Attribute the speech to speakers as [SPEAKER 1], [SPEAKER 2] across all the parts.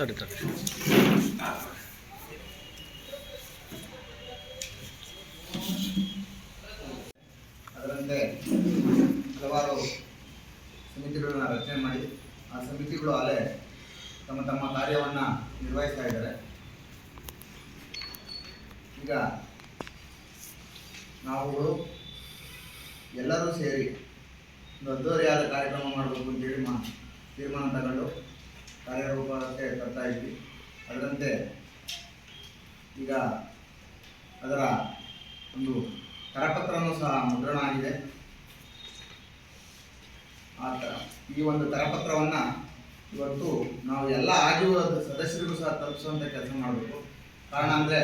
[SPEAKER 1] ಮಾತಾಡಿದ್ದಾರೆ.
[SPEAKER 2] ಅದರಂತೆ ಹಲವಾರು ಸಮಿತಿಗಳನ್ನು ರಚನೆ ಮಾಡಿ ಆ ಸಮಿತಿಗಳು ಅಲ್ಲೇ ತಮ್ಮ ತಮ್ಮ ಕಾರ್ಯವನ್ನು ನಿರ್ವಹಿಸ್ತಾ ಇದ್ದಾರೆ. ಈಗ ನಾವುಗಳು ಎಲ್ಲರೂ ಸೇರಿ ಒಂದು ಅದ್ದೂರಿಯಾದ ಕಾರ್ಯಕ್ರಮ ಮಾಡಬೇಕು ಅಂತೇಳಿ ತೀರ್ಮಾನ ತಗೊಂಡು ಕಾರ್ಯರೂಪಕ್ಕೆ ತರ್ತಾ ಇದ್ವಿ. ಅದರಂತೆ ಈಗ ಅದರ ಒಂದು ಕರಪತ್ರನೂ ಸಹ ಮುದ್ರಣ ಆಗಿದೆ. ಈ ಒಂದು ಕರಪತ್ರವನ್ನು ಇವತ್ತು ನಾವು ಎಲ್ಲ ಆಗಿರುವ ಸದಸ್ಯರಿಗೂ ಸಹ ತಲುಪಿಸುವಂಥ ಕೆಲಸ ಮಾಡಬೇಕು. ಕಾರಣ ಅಂದರೆ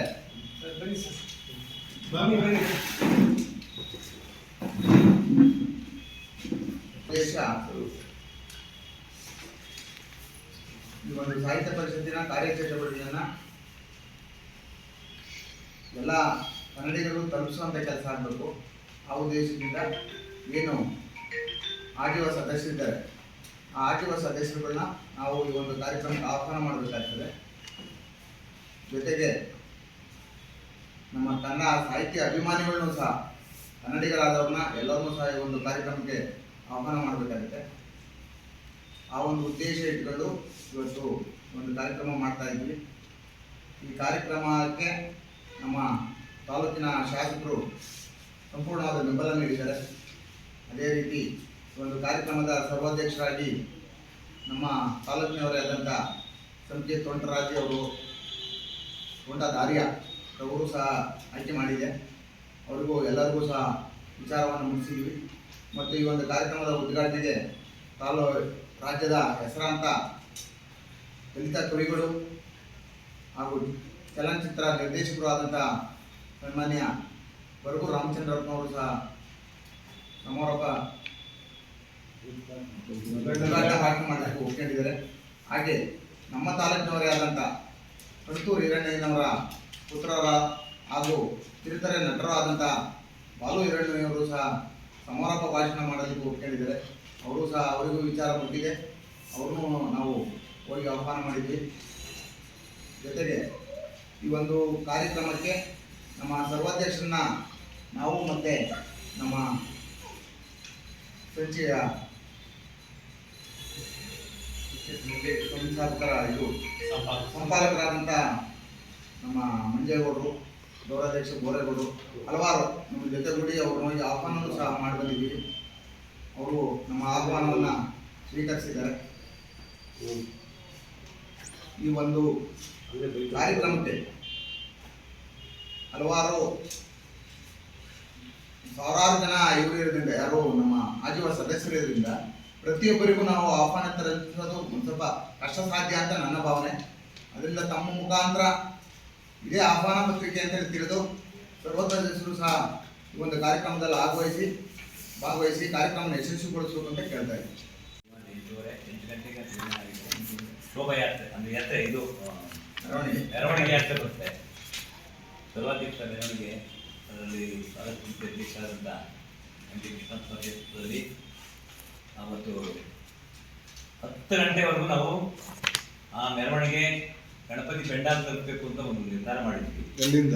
[SPEAKER 2] ದೇಶ ಈ ಒಂದು ಸಾಹಿತ್ಯ ಪರಿಷತ್ತಿನ ಕಾರ್ಯಚಟುವಟಿಕೆಯನ್ನು ಎಲ್ಲ ಕನ್ನಡಿಗರು ತಲುಪಿಸುವಂಥ ಕೆಲಸ ಆಗಬೇಕು. ಆ ಉದ್ದೇಶದಿಂದ ಏನು ಆಗಿರುವ ಸದಸ್ಯರಿದ್ದಾರೆ ಆ ಆಗಿರುವ ಸದಸ್ಯರುಗಳನ್ನ ನಾವು ಈ ಒಂದು ಕಾರ್ಯಕ್ರಮಕ್ಕೆ ಆಹ್ವಾನ ಮಾಡಬೇಕಾಗ್ತದೆ. ಜೊತೆಗೆ ನಮ್ಮ ಕನ್ನಡ ಸಾಹಿತ್ಯ ಅಭಿಮಾನಿಗಳನ್ನು ಸಹ ಕನ್ನಡಿಗರಾದವ್ರನ್ನ ಎಲ್ಲರನ್ನೂ ಸಹ ಈ ಒಂದು ಕಾರ್ಯಕ್ರಮಕ್ಕೆ ಆಹ್ವಾನ ಮಾಡಬೇಕಾಗುತ್ತೆ. ಆ ಒಂದು ಉದ್ದೇಶ ಇಟ್ಕೊಂಡು ಇವತ್ತು ಒಂದು ಕಾರ್ಯಕ್ರಮ ಮಾಡ್ತಾ ಇದ್ವಿ. ಈ ಕಾರ್ಯಕ್ರಮಕ್ಕೆ ನಮ್ಮ ತಾಲೂಕಿನ ಶಾಸಕರು ಸಂಪೂರ್ಣವಾದ ಬೆಂಬಲ ನೀಡಿದ್ದಾರೆ. ಅದೇ ರೀತಿ ಒಂದು ಕಾರ್ಯಕ್ರಮದ ಸರ್ವಾಧ್ಯಕ್ಷರಾಗಿ ನಮ್ಮ ತಾಲೂಕಿನವರೇ ಆದಂಥ ಸಂಕೇತ್ ತೋಂಟರಾಜಿ ಅವರು, ತೋಂಟದಾರ್ಯ ಅವರು ಸಹ ಆಯ್ಕೆ ಮಾಡಿದೆ. ಅವರಿಗೂ ಎಲ್ಲರಿಗೂ ಸಹ ವಿಚಾರವನ್ನು ಮುಗಿಸಿದ್ವಿ. ಮತ್ತು ಈ ಒಂದು ಕಾರ್ಯಕ್ರಮದ ಉದ್ಘಾಟನೆಗೆ ರಾಜ್ಯದ ಹೆಸರಾಂತ ದಲಿತ ಕವಿಗಳು ಹಾಗೂ ಚಲನಚಿತ್ರ ನಿರ್ದೇಶಕರು ಆದಂಥ ಸನ್ಮಾನ್ಯ ಬರಗೂರು ರಾಮಚಂದ್ರಪ್ಪನವರು ಸಹ ಸಮಾರೋಪ ಭಾಷಣ ಮಾಡಲಿಕ್ಕೆ ಒಪ್ಕೊಂಡಿದ್ದಾರೆ. ಹಾಗೆ ನಮ್ಮ ತಾಲೂಕಿನವರೇ ಆದಂಥ ಕಣ್ತೂರು ಹಿರಣ್ಣಯ್ಯನವರ ಪುತ್ರರ ಹಾಗೂ ಕಿರುತೆರೆ ನಟರು ಆದಂಥ ಬಾಲು ಹಿರಣ್ಣಯ್ಯವರು ಸಹ ಸಮಾರೋಪ ಭಾಷಣ ಮಾಡಲಿಕ್ಕೆ ಒಪ್ಕೊಂಡಿದ್ದಾರೆ. ಅವರು ಸಹ ಅವರಿಗೂ ವಿಚಾರ ಮುಟ್ಟಿದೆ. ಅವ್ರನ್ನೂ ನಾವು ಹೋಗಿ ಆಹ್ವಾನ ಮಾಡಿದ್ವಿ. ಜೊತೆಗೆ ಈ ಒಂದು ಕಾರ್ಯಕ್ರಮಕ್ಕೆ ನಮ್ಮ ಸರ್ವಾಧ್ಯಕ್ಷರನ್ನ ನಾವು ಮತ್ತು ನಮ್ಮ ಸಂಚೆಯ ಸಂಪಾದಕರಾದಂಥ ನಮ್ಮ ಮಂಜೇಗೌಡರು, ಗೌರವಾಧ್ಯಕ್ಷ ಬೋರೇಗೌಡರು ಹಲವಾರು ನಮ್ಮ ಜೊತೆಗೂಡಿ ಅವ್ರನ್ನ ಆಹ್ವಾನವೂ ಸಹ ಮಾಡಿ ಬಂದಿದ್ದೀವಿ. ಅವರು ನಮ್ಮ ಆಹ್ವಾನವನ್ನು ಸ್ವೀಕರಿಸಿದ್ದಾರೆ. ಈ ಒಂದು ಕಾರ್ಯಕ್ರಮಕ್ಕೆ ಹಲವಾರು ಸಾವಿರಾರು ಜನ ಇವರು ಇರೋದ್ರಿಂದ, ಯಾರು ನಮ್ಮ ಆಜೀವ ಸದಸ್ಯರು ಇರೋದ್ರಿಂದ ಪ್ರತಿಯೊಬ್ಬರಿಗೂ ನಾವು ಆಹ್ವಾನ ತಲುಪಿಸೋದು ಒಂದು ಸ್ವಲ್ಪ ಕಷ್ಟ ಸಾಧ್ಯ ಅಂತ ನನ್ನ ಭಾವನೆ. ಅದರಿಂದ ತಮ್ಮ ಮುಖಾಂತರ ಇದೇ ಆಹ್ವಾನ ಪತ್ರಿಕೆ ಅಂತೇಳಿ ತಿಳಿದು ಸರ್ವ ಸದಸ್ಯರು ಸಹ ಈ ಒಂದು ಕಾರ್ಯಕ್ರಮದಲ್ಲಿ ಭಾಗವಹಿಸಿ ಕಾರ್ಯಕ್ರಮವನ್ನು ಯಶಸ್ವಿಗೊಳಿಸಬೇಕು ಅಂತ ಕೇಳ್ತಾ ಇದ್ದೀನಿ.
[SPEAKER 3] 8 ಗಂಟೆಗೆ ಶೋಭಾಯಾತ್ರೆ ಅಂದರೆ ಯಾತ್ರೆ, ಇದು ಮೆರವಣಿಗೆ ಯಾತ್ರೆ ಬರುತ್ತೆ. ಸರ್ವಾಧ್ಯಕ್ಷ ಮೆರವಣಿಗೆ, ಅದರಲ್ಲಿ ಅಧ್ಯಕ್ಷರಾದಂಥ ಎಂ ಪಿ ಕೃಷ್ಣಪ್ಪ ನೇತೃತ್ವದಲ್ಲಿ ಮತ್ತು 10 ಗಂಟೆವರೆಗೂ ನಾವು ಆ ಮೆರವಣಿಗೆ ಗಣಪತಿ ಪೆಂಡಾಲ್ ತಲುಪಬೇಕು ಅಂತ ಒಂದು ನಿರ್ಧಾರ ಮಾಡಿದ್ವಿ.
[SPEAKER 2] ಎಲ್ಲಿಂದ?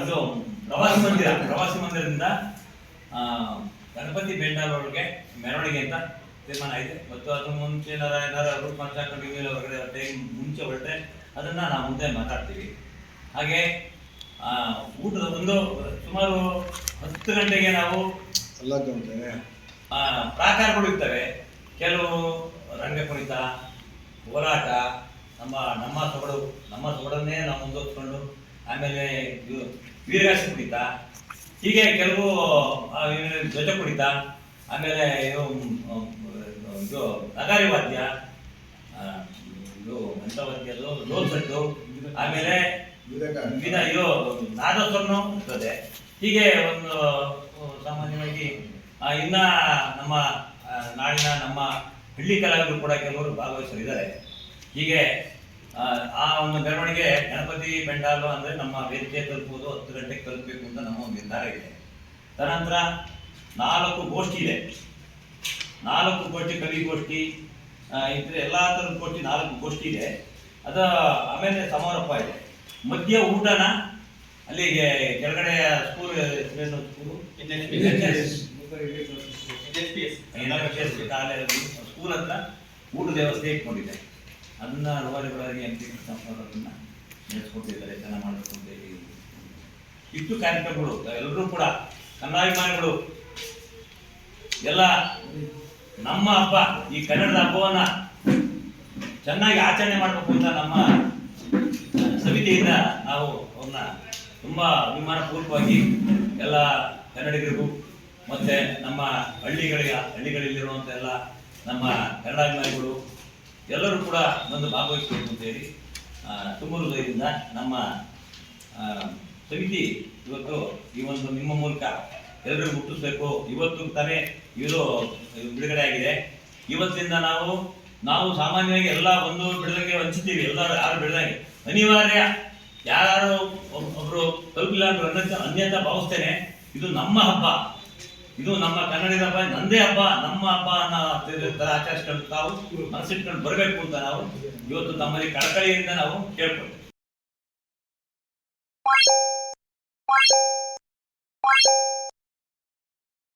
[SPEAKER 3] ಇದು ಪ್ರವಾಸಿ ಮಂದಿರದಿಂದ ಗಣಪತಿ ಪೆಂಡಾಲ್ ಒಳಗೆ ಮೆರವಣಿಗೆ ಅಂತ ತೀರ್ಮಾನ ಆಗಿದೆ. ಮತ್ತು ಅದು ಮುಂಚೆ ಏನಾರು ರೂಟ್ ಮಾಡ್ಕೊಂಡು ಹೊರಗಡೆ ಟೈಮ್ ಮುಂಚೆ ಹೊರಟ್ರೆ ಅದನ್ನು ನಾವು ಮುಂದೆ ಮಾತಾಡ್ತೀವಿ. ಹಾಗೆ ಊಟದ ಒಂದು ಸುಮಾರು 10 ಗಂಟೆಗೆ ನಾವು ಪ್ರಾಕಾರಗಳು ಇರ್ತವೆ. ಕೆಲವು ರಂಗ ಕುಣಿತ, ಹೋರಾಟ, ನಮ್ಮ ಸೊಗಡನ್ನೇ ನಾವು ಮುಂದುವರಿಸ್ಕೊಂಡು, ಆಮೇಲೆ ವೀರಗಾಸೆ ಕುಣಿತ, ಹೀಗೆ ಕೆಲವು ಧ್ವಜ ಕುಣಿತ, ಆಮೇಲೆ ಇದು ನಗಾರಿ ವಾದ್ಯ, ಇದು ಮಂತ್ರವಾದ್ಯ, ಲೋಲ್ ಸೆಟ್ಟು, ಆಮೇಲೆ ಇದು ನಾದಸ್ವರನೂ ಇರ್ತದೆ. ಹೀಗೆ ಒಂದು ಸಾಮಾನ್ಯವಾಗಿ ಇನ್ನ ನಮ್ಮ ನಾಡಿನ ನಮ್ಮ ಹಳ್ಳಿ ಕಲಾವಿದರು ಕೂಡ ಕೆಲವರು ಭಾಗವಹಿಸಲಿದ್ದಾರೆ. ಹೀಗೆ ಆ ಒಂದು ಮೆರವಣಿಗೆ ಗಣಪತಿ ಪೆಂಡಾಲು ಅಂದರೆ ನಮ್ಮ ವೇದಿಕೆ ತಲುಪುವುದು 10 ಗಂಟೆಗೆ ತಲುಪಬೇಕು ಅಂತ ನಮ್ಮ ಒಂದು ನಿರ್ಧಾರ ಇದೆ. ತದನಂತರ 4 ಗೋಷ್ಠಿ ಇದೆ. 4 ಗೋಷ್ಠಿ, ಕವಿಗೋಷ್ಠಿ, ಇದ್ರೆ ಎಲ್ಲ ಥರದ ಗೋಷ್ಠಿ 4 ಗೋಷ್ಠಿ ಇದೆ. ಅದು ಆಮೇಲೆ ಸಮಾರೋಪ ಇದೆ. ಮಧ್ಯ ಊಟನ ಅಲ್ಲಿಗೆ ಕೆಳಗಡೆ ಸ್ಕೂಲ್ ಸ್ಕೂಲ್ ಹತ್ರ ಊಟದ ವ್ಯವಸ್ಥೆ ಇಟ್ಕೊಂಡಿದೆ. ಅದನ್ನ ರೋವಾರಿಗಳಾಗಿ ಎಂ ಪಿ ಕೃಷ್ಣಪ್ಪನವರನ್ನ ನಡೆಸ್ಕೊಟ್ಟಿದ್ದಾರೆ, ಚೆನ್ನಾಗಿ ಮಾಡಿಸ್ಕೊಟ್ಟಿದ್ದಾರೆ. ಇಷ್ಟು ಕಾರ್ಯಕ್ರಮಗಳು ಎಲ್ಲರೂ ಕೂಡ ಕನ್ನಡಾಭಿಮಾನಿಗಳು ಎಲ್ಲ ನಮ್ಮ ಹಬ್ಬ, ಈ ಕನ್ನಡದ ಹಬ್ಬವನ್ನ ಚೆನ್ನಾಗಿ ಆಚರಣೆ ಮಾಡಬೇಕು ಅಂತ ನಮ್ಮ ಸಮಿತಿಯಿಂದ ನಾವು ಅವ್ರನ್ನ ತುಂಬಾ ಅಭಿಮಾನಪೂರ್ವಕವಾಗಿ ಎಲ್ಲ ಕನ್ನಡಿಗರಿಗೂ ಮತ್ತೆ ನಮ್ಮ ಹಳ್ಳಿಗಳಲ್ಲಿರುವಂಥ ಎಲ್ಲ ನಮ್ಮ ಕನ್ನಡಾಭಿಮಾನಿಗಳು ಎಲ್ಲರೂ ಕೂಡ ಬಂದು ಭಾಗವಹಿಸಬೇಕು ಅಂತೇಳಿ ತುಂಬ ಹೃದಯದಿಂದ ನಮ್ಮ ಸಮಿತಿ ಇವತ್ತು ಈ ಒಂದು ನಿಮ್ಮ ಮೂಲಕ ಎಲ್ಲರಿಗೂ ಮುಟ್ಟಿಸ್ಬೇಕು. ಇವತ್ತು ತಾನೇ ಇದು ಬಿಡುಗಡೆ ಆಗಿದೆ. ಇವತ್ತಿಂದ ನಾವು ಸಾಮಾನ್ಯವಾಗಿ ಎಲ್ಲ ಒಂದು ಬಿಡದಂಗೆ ಹಂಚ್ತೀವಿ, ಎಲ್ಲರೂ ಯಾರು ಬಿಡದಂಗೆ ಅನಿವಾರ್ಯ. ಯಾರು ಒಬ್ರು ತಲುಪಿಲ್ಲ ಅಂದ್ರೆ ಅನ್ಯತಾ ಭಾವಿಸ್ತೇನೆ. ಇದು ನಮ್ಮ ಹಬ್ಬ, ಇದು ನಮ್ಮ ಕನ್ನಡದ ಹಬ್ಬ, ನಂದೇ ಹಬ್ಬ, ನಮ್ಮ ಹಬ್ಬ ಅನ್ನೋ ಆಚರಿಸ್ಕೊಂಡು ತಾವು ಮನಸ್ಸಿಟ್ಕೊಂಡು ಬರಬೇಕು ಅಂತ ನಾವು ಇವತ್ತು ತಮ್ಮಲ್ಲಿ ಕಳಕಳಿಯಿಂದ ನಾವು ಕೇಳ್ಕೊಳ್ತೇವೆ.